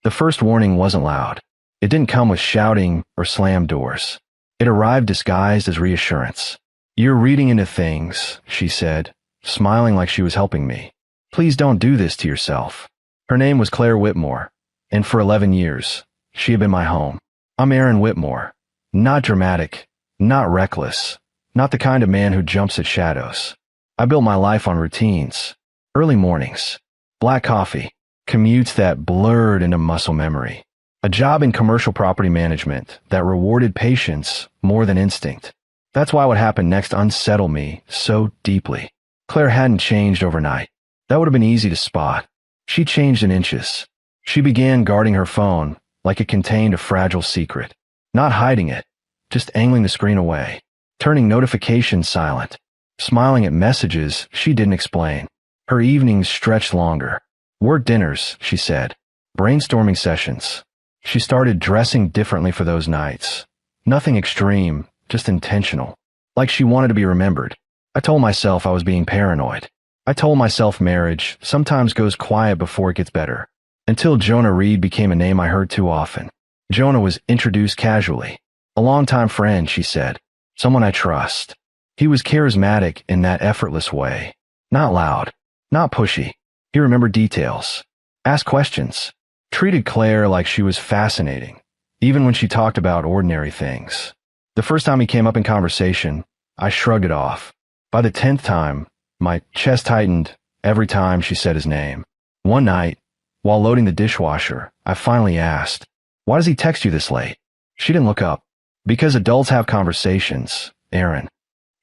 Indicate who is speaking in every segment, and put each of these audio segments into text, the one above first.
Speaker 1: The first warning wasn't loud. It didn't come with shouting or slammed doors. It arrived disguised as reassurance. "You're reading into things," she said, smiling like she was helping me. "Please don't do this to yourself." Her name was Claire Whitmore, and for 11 years, she had been my home. I'm Aaron Whitmore. Not dramatic, not reckless, not the kind of man who jumps at shadows. I built my life on routines. Early mornings, black coffee, commutes that blurred into muscle memory, a job in commercial property management that rewarded patience more than instinct. That's why what happened next unsettled me so deeply. Claire hadn't changed overnight. That would have been easy to spot. She changed in inches. She began guarding her phone like it contained a fragile secret, not hiding it, just angling the screen away, turning notifications silent, smiling at messages she didn't explain. Her evenings stretched longer. Work dinners, she said. Brainstorming sessions. She started dressing differently for those nights. Nothing extreme, just intentional. Like she wanted to be remembered. I told myself I was being paranoid. I told myself marriage sometimes goes quiet before it gets better. Until Jonah Reed became a name I heard too often. Jonah was introduced casually. A longtime friend, she said. Someone I trust. He was charismatic in that effortless way. Not loud. Not pushy. He remembered details. Asked questions. Treated Claire like she was fascinating, even when she talked about ordinary things. The first time he came up in conversation, I shrugged it off. By the 10th time, my chest tightened every time she said his name. One night, while loading the dishwasher, I finally asked, "Why does he text you this late?" She didn't look up. "Because adults have conversations, Aaron."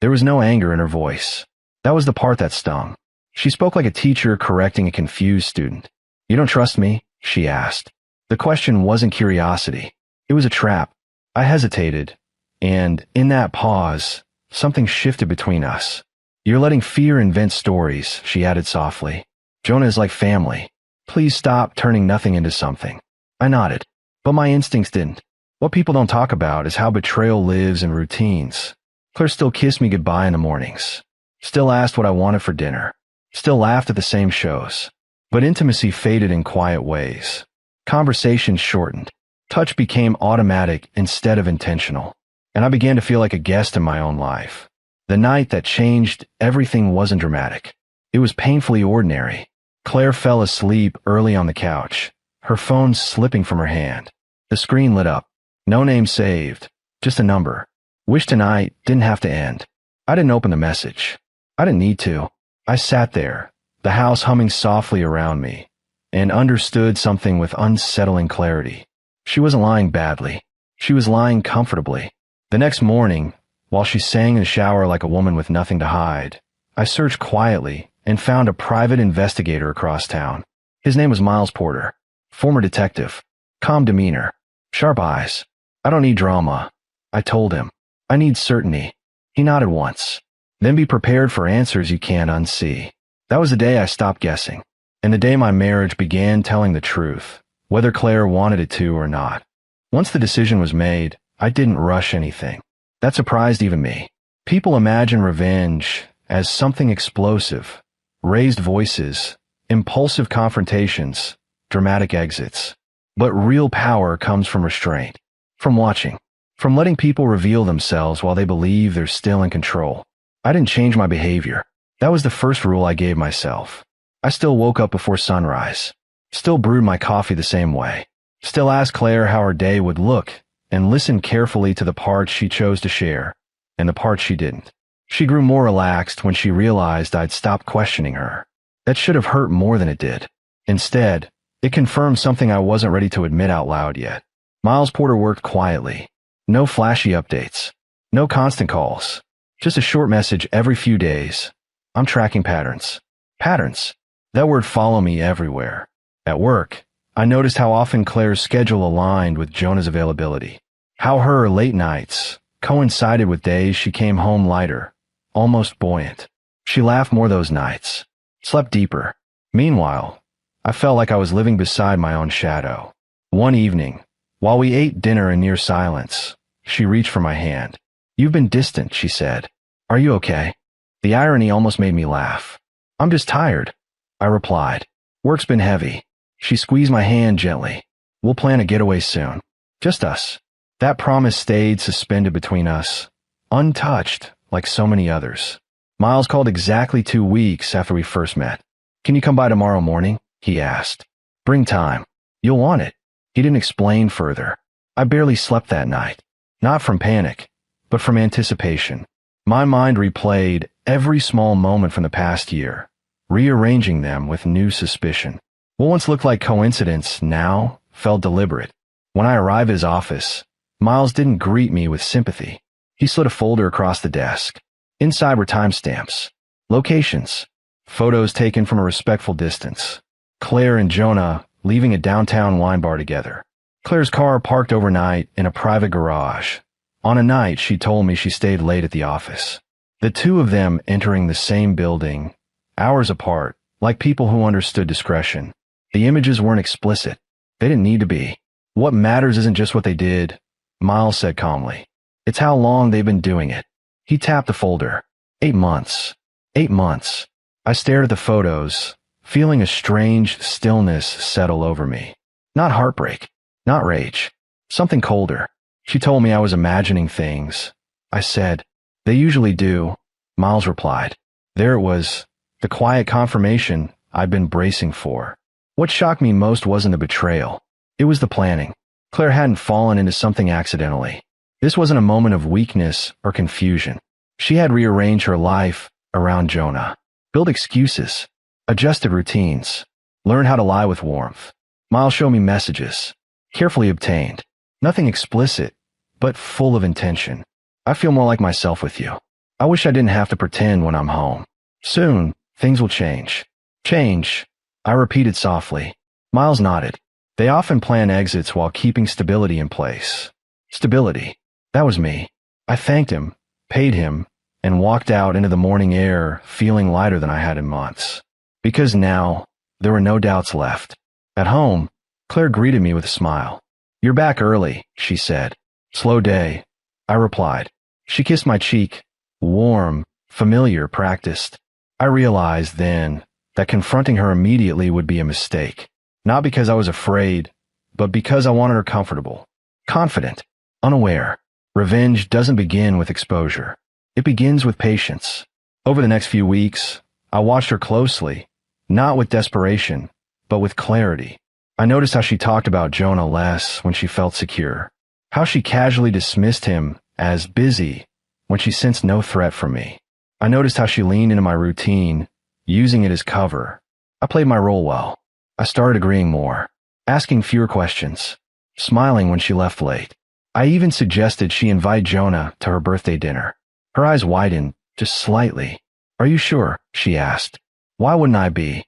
Speaker 1: There was no anger in her voice. That was the part that stung. She spoke like a teacher correcting a confused student. "You don't trust me?" she asked. The question wasn't curiosity. It was a trap. I hesitated, and in that pause, something shifted between us. "You're letting fear invent stories," she added softly. "Jonah is like family. Please stop turning nothing into something." I nodded, but my instincts didn't. What people don't talk about is how betrayal lives in routines. Claire still kissed me goodbye in the mornings. Still asked what I wanted for dinner. Still laughed at the same shows. But intimacy faded in quiet ways. Conversations shortened. Touch became automatic instead of intentional. And I began to feel like a guest in my own life. The night that changed everything wasn't dramatic. It was painfully ordinary. Claire fell asleep early on the couch, her phone slipping from her hand. The screen lit up. No name saved, just a number. Wish tonight didn't have to end. I didn't open the message. I didn't need to. I sat there, the house humming softly around me, and understood something with unsettling clarity. She wasn't lying badly. She was lying comfortably. The next morning, while she sang in the shower like a woman with nothing to hide, I searched quietly and found a private investigator across town. His name was Miles Porter, former detective, calm demeanor, sharp eyes. "I don't need drama," I told him. "I need certainty." He nodded once. "Then be prepared for answers you can't unsee." That was the day I stopped guessing, and the day my marriage began telling the truth, whether Claire wanted it to or not. Once the decision was made, I didn't rush anything. That surprised even me. People imagine revenge as something explosive, raised voices, impulsive confrontations, dramatic exits. But real power comes from restraint, from watching, from letting people reveal themselves while they believe they're still in control. I didn't change my behavior. That was the first rule I gave myself. I still woke up before sunrise, still brewed my coffee the same way, still asked Claire how her day would look, and listened carefully to the parts she chose to share, and the parts she didn't. She grew more relaxed when she realized I'd stopped questioning her. That should have hurt more than it did. Instead, it confirmed something I wasn't ready to admit out loud yet. Miles Porter worked quietly. No flashy updates. No constant calls. Just a short message every few days. "I'm tracking patterns." Patterns. That word followed me everywhere. At work, I noticed how often Claire's schedule aligned with Jonah's availability. How her late nights coincided with days she came home lighter, almost buoyant. She laughed more those nights, slept deeper. Meanwhile, I felt like I was living beside my own shadow. One evening, while we ate dinner in near silence, she reached for my hand. "You've been distant," she said. "Are you okay?" The irony almost made me laugh. "I'm just tired," I replied. "Work's been heavy." She squeezed my hand gently. We'll plan a getaway soon. Just us. That promise stayed suspended between us, untouched like so many others. Miles called exactly 2 weeks after we first met. Can you come by tomorrow morning? He asked. Bring time. You'll want it. He didn't explain further. I barely slept that night. Not from panic, but from anticipation. My mind replayed every small moment from the past year, rearranging them with new suspicion. What once looked like coincidence now felt deliberate. When I arrived at his office, Miles didn't greet me with sympathy. He slid a folder across the desk. Inside were timestamps, locations, photos taken from a respectful distance. Claire and Jonah leaving a downtown wine bar together. Claire's car parked overnight in a private garage. On a night she told me she stayed late at the office. The two of them entering the same building, hours apart, like people who understood discretion. The images weren't explicit. They didn't need to be. What matters isn't just what they did, Miles said calmly. It's how long they've been doing it. He tapped the folder. 8 months. 8 months. I stared at the photos, feeling a strange stillness settle over me. Not heartbreak. Not rage. Something colder. She told me I was imagining things. I said, they usually do. Miles replied. There it was, the quiet confirmation I'd been bracing for. What shocked me most wasn't the betrayal. It was the planning. Claire hadn't fallen into something accidentally. This wasn't a moment of weakness or confusion. She had rearranged her life around Jonah, built excuses, adjusted routines, learned how to lie with warmth. Miles showed me messages, carefully obtained. Nothing explicit, but full of intention. I feel more like myself with you. I wish I didn't have to pretend when I'm home. Soon, things will change. Change, I repeated softly. Miles nodded. They often plan exits while keeping stability in place. Stability. That was me. I thanked him, paid him, and walked out into the morning air feeling lighter than I had in months. Because now, there were no doubts left. At home, Claire greeted me with a smile. You're back early, she said. Slow day, I replied. She kissed my cheek, warm, familiar, practiced. I realized then that confronting her immediately would be a mistake. Not because I was afraid, but because I wanted her comfortable, confident, unaware. Revenge doesn't begin with exposure. It begins with patience. Over the next few weeks, I watched her closely, not with desperation, but with clarity. I noticed how she talked about Jonah less when she felt secure, how she casually dismissed him as busy when she sensed no threat from me. I noticed how she leaned into my routine, using it as cover. I played my role well. I started agreeing more, asking fewer questions, smiling when she left late. I even suggested she invite Jonah to her birthday dinner. Her eyes widened, just slightly. Are you sure? She asked. Why wouldn't I be?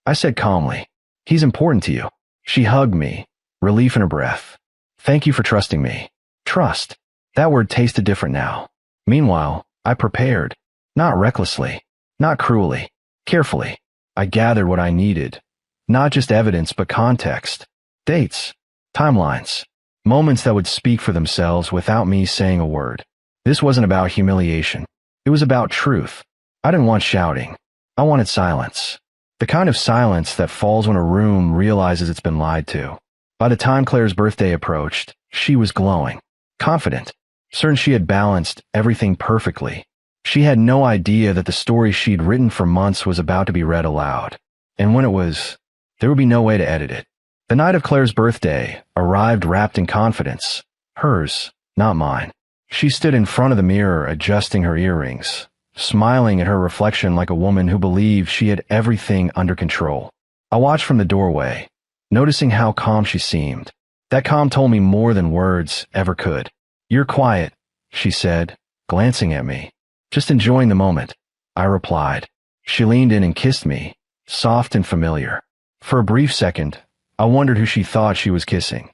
Speaker 1: I said calmly. He's important to you. She hugged me, relief in her breath. Thank you for trusting me. Trust. That word tasted different now. Meanwhile, I prepared. Not recklessly, not cruelly, carefully. I gathered what I needed. Not just evidence, but context. Dates. Timelines. Moments that would speak for themselves without me saying a word. This wasn't about humiliation. It was about truth. I didn't want shouting. I wanted silence. The kind of silence that falls when a room realizes it's been lied to. By the time Claire's birthday approached, she was glowing, confident, certain she had balanced everything perfectly. She had no idea that the story she'd written for months was about to be read aloud. And when it was, there would be no way to edit it. The night of Claire's birthday arrived wrapped in confidence. Hers, not mine. She stood in front of the mirror adjusting her earrings, smiling at her reflection like a woman who believed she had everything under control. I watched from the doorway, noticing how calm she seemed. That calm told me more than words ever could. You're quiet, she said, glancing at me. Just enjoying the moment, I replied. She leaned in and kissed me, soft and familiar. For a brief second, I wondered who she thought she was kissing.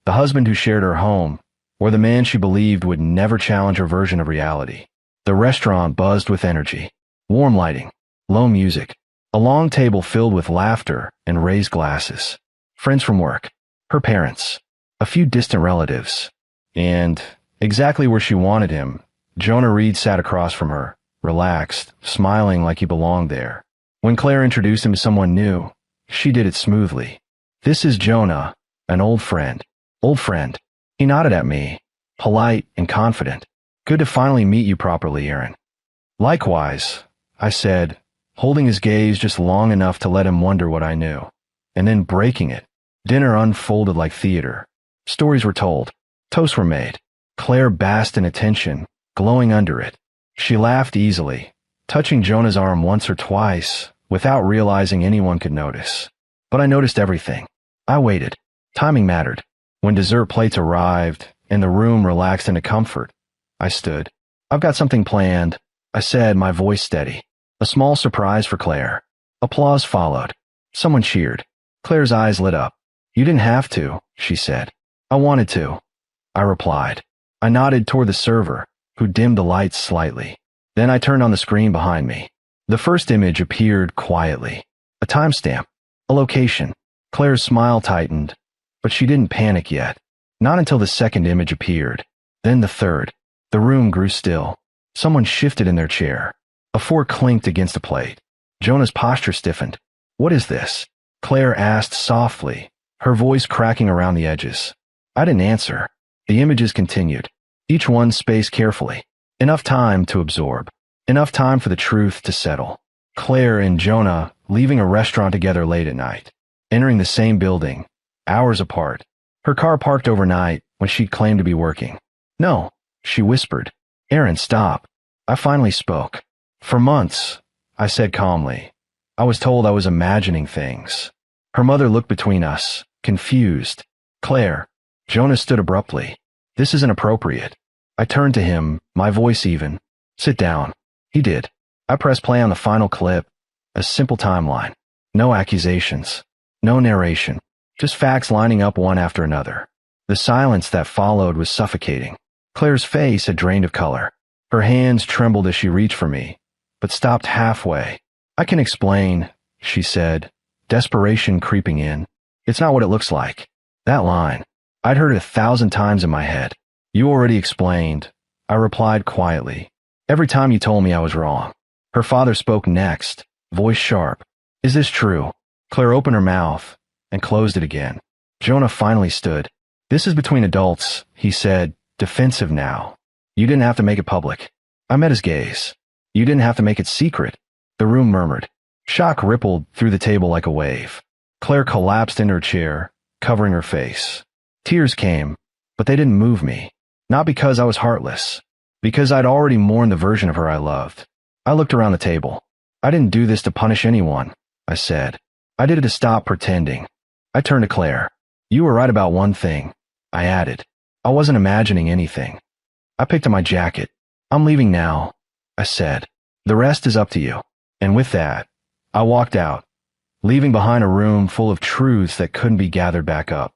Speaker 1: The husband who shared her home, or the man she believed would never challenge her version of reality. The restaurant buzzed with energy. Warm lighting, low music, a long table filled with laughter and raised glasses. Friends from work, her parents, a few distant relatives. And, exactly where she wanted him, Jonah Reed sat across from her, relaxed, smiling like he belonged there. When Claire introduced him to someone new, she did it smoothly. This is Jonah, An old friend. Old friend. He nodded at me, polite and confident. Good to finally meet you properly, Aaron. Likewise, I said, holding his gaze just long enough to let him wonder what I knew. And then breaking it. Dinner unfolded like theater. Stories were told. Toasts were made. Claire basked in attention, glowing under it. She laughed easily, touching Jonah's arm once or twice, without realizing anyone could notice. But I noticed everything. I waited. Timing mattered. When dessert plates arrived, and the room relaxed into comfort, I stood. I've got something planned, I said, my voice steady. A small surprise for Claire. Applause followed. Someone cheered. Claire's eyes lit up. You didn't have to, she said. I wanted to, I replied. I nodded toward the server, who dimmed the lights slightly. Then I turned on the screen behind me. The first image appeared quietly. A timestamp. A location. Claire's smile tightened, but she didn't panic yet. Not until the second image appeared. Then the third. The room grew still. Someone shifted in their chair. A fork clinked against a plate. Jonah's posture stiffened. What is this? Claire asked softly, her voice cracking around the edges. I didn't answer. The images continued, each one spaced carefully. Enough time to absorb. Enough time for the truth to settle. Claire and Jonah leaving a restaurant together late at night. Entering the same building, hours apart. Her car parked overnight when she'd claimed to be working. No, she whispered. Aaron, stop. I finally spoke. For months, I said calmly, I was told I was imagining things. Her mother looked between us, confused. Claire. Jonah stood abruptly. This isn't appropriate. I turned to him, my voice even. Sit down. He did. I pressed play on the final clip. A simple timeline. No accusations. No narration. Just facts lining up one after another. The silence that followed was suffocating. Claire's face had drained of color. Her hands trembled as she reached for me, but stopped halfway. I can explain, she said, desperation creeping in. It's not what it looks like. That line. I'd heard it 1,000 times in my head. You already explained, I replied quietly. Every time you told me I was wrong. Her father spoke next, voice sharp. Is this true? Claire opened her mouth and closed it again. Jonah finally stood. This is between adults, he said, defensive now. You didn't have to make it public. I met his gaze. You didn't have to make it secret. The room murmured. Shock rippled through the table like a wave. Claire collapsed in her chair, covering her face. Tears came, but they didn't move me. Not because I was heartless. Because I'd already mourned the version of her I loved. I looked around the table. I didn't do this to punish anyone, I said. I did it to stop pretending. I turned to Claire. You were right about one thing, I added. I wasn't imagining anything. I picked up my jacket. I'm leaving now, I said. The rest is up to you. And with that, I walked out, leaving behind a room full of truths that couldn't be gathered back up.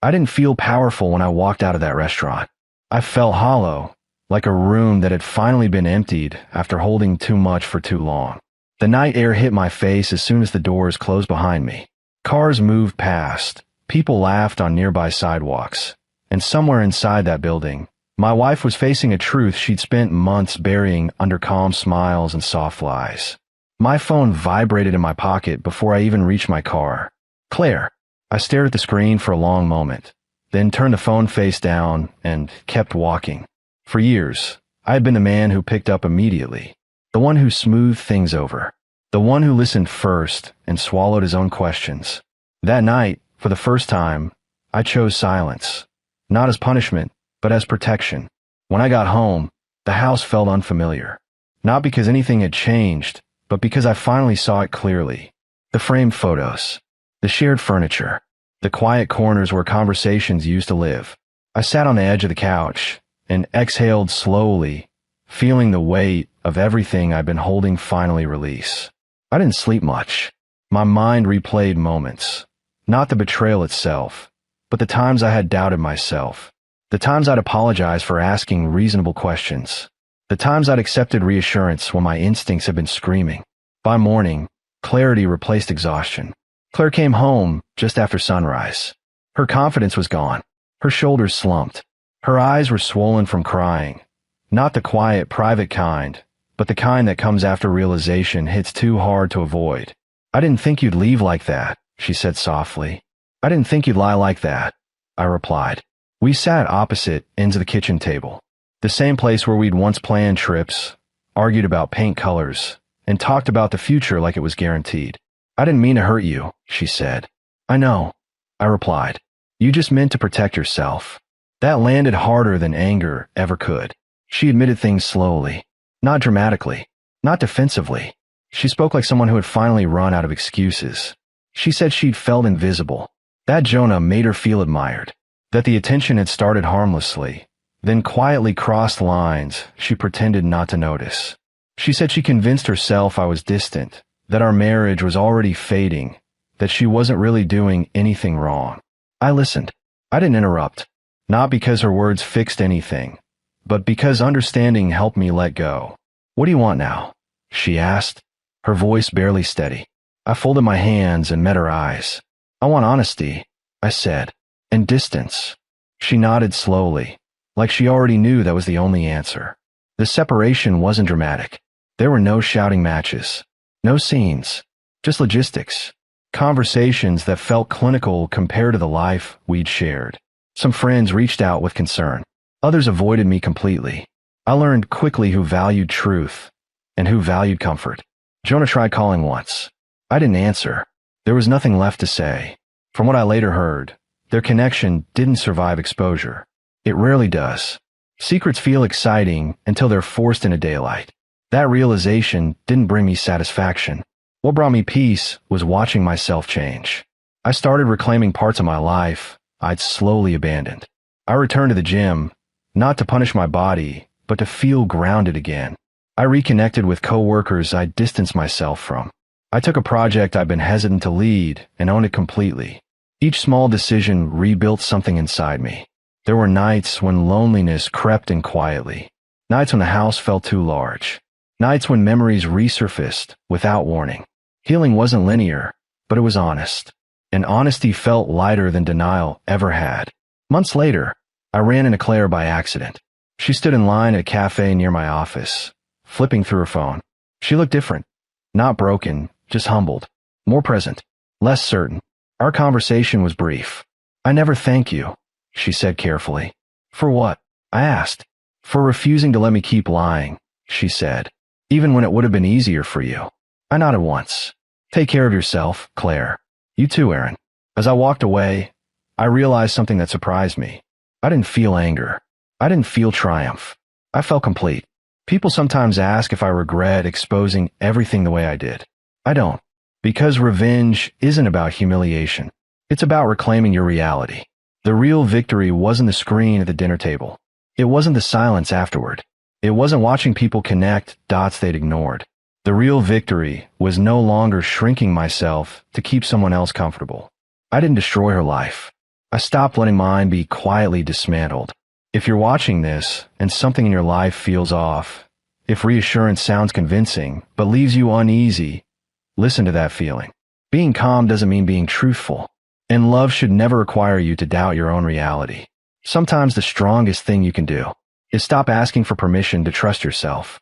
Speaker 1: I didn't feel powerful when I walked out of that restaurant. I felt hollow, like a room that had finally been emptied after holding too much for too long. The night air hit my face as soon as the doors closed behind me. Cars moved past, people laughed on nearby sidewalks, and somewhere inside that building, my wife was facing a truth she'd spent months burying under calm smiles and soft lies. My phone vibrated in my pocket before I even reached my car. Claire. I stared at the screen for a long moment, then turned the phone face down and kept walking. For years, I had been the man who picked up immediately, the one who smoothed things over, the one who listened first and swallowed his own questions. That night, for the first time, I chose silence, not as punishment, but as protection. When I got home, the house felt unfamiliar, not because anything had changed, but because I finally saw it clearly. The framed photos, the shared furniture, the quiet corners where conversations used to live. I sat on the edge of the couch and exhaled slowly, feeling the weight of everything I'd been holding finally release. I didn't sleep much. My mind replayed moments, not the betrayal itself, but the times I had doubted myself, the times I'd apologized for asking reasonable questions, the times I'd accepted reassurance when my instincts had been screaming. By morning, clarity replaced exhaustion. Claire came home just after sunrise. Her confidence was gone. Her shoulders slumped. Her eyes were swollen from crying. Not the quiet, private kind, but the kind that comes after realization hits too hard to avoid. I didn't think you'd leave like that, she said softly. I didn't think you'd lie like that, I replied. We sat opposite ends of the kitchen table, the same place where we'd once planned trips, argued about paint colors, and talked about the future like it was guaranteed. I didn't mean to hurt you, she said. I know, I replied. You just meant to protect yourself. That landed harder than anger ever could. She admitted things slowly, not dramatically, not defensively. She spoke like someone who had finally run out of excuses. She said she'd felt invisible. That Jonah made her feel admired. That the attention had started harmlessly, then quietly crossed lines she pretended not to notice. She said she convinced herself I was distant, that our marriage was already fading, that she wasn't really doing anything wrong. I listened. I didn't interrupt, not because her words fixed anything, but because understanding helped me let go. What do you want now? She asked, her voice barely steady. I folded my hands and met her eyes. I want honesty, I said, and distance. She nodded slowly, like she already knew that was the only answer. The separation wasn't dramatic. There were no shouting matches, no scenes, just logistics, conversations that felt clinical compared to the life we'd shared. Some friends reached out with concern. Others avoided me completely. I learned quickly who valued truth and who valued comfort. Jonah tried calling once. I didn't answer. There was nothing left to say. From what I later heard, their connection didn't survive exposure. It rarely does. Secrets feel exciting until they're forced into daylight. That realization didn't bring me satisfaction. What brought me peace was watching myself change. I started reclaiming parts of my life I'd slowly abandoned. I returned to the gym, not to punish my body, but to feel grounded again. I reconnected with coworkers I'd distanced myself from. I took a project I'd been hesitant to lead and owned it completely. Each small decision rebuilt something inside me. There were nights when loneliness crept in quietly. Nights when the house felt too large. Nights when memories resurfaced without warning. Healing wasn't linear, but it was honest. And honesty felt lighter than denial ever had. Months later, I ran into Claire by accident. She stood in line at a cafe near my office, flipping through her phone. She looked different. Not broken, just humbled. More present. Less certain. Our conversation was brief. I never thank you, she said carefully. For what? I asked. For refusing to let me keep lying, she said. Even when it would have been easier for you. I nodded once. Take care of yourself, Claire. You too, Aaron. As I walked away, I realized something that surprised me. I didn't feel anger. I didn't feel triumph. I felt complete. People sometimes ask if I regret exposing everything the way I did. I don't. Because revenge isn't about humiliation. It's about reclaiming your reality. The real victory wasn't the screen at the dinner table. It wasn't the silence afterward. It wasn't watching people connect dots they'd ignored. The real victory was no longer shrinking myself to keep someone else comfortable. I didn't destroy her life. I stopped letting mine be quietly dismantled. If you're watching this and something in your life feels off, if reassurance sounds convincing but leaves you uneasy, listen to that feeling. Being calm doesn't mean being truthful, and love should never require you to doubt your own reality. Sometimes the strongest thing you can do is stop asking for permission to trust yourself.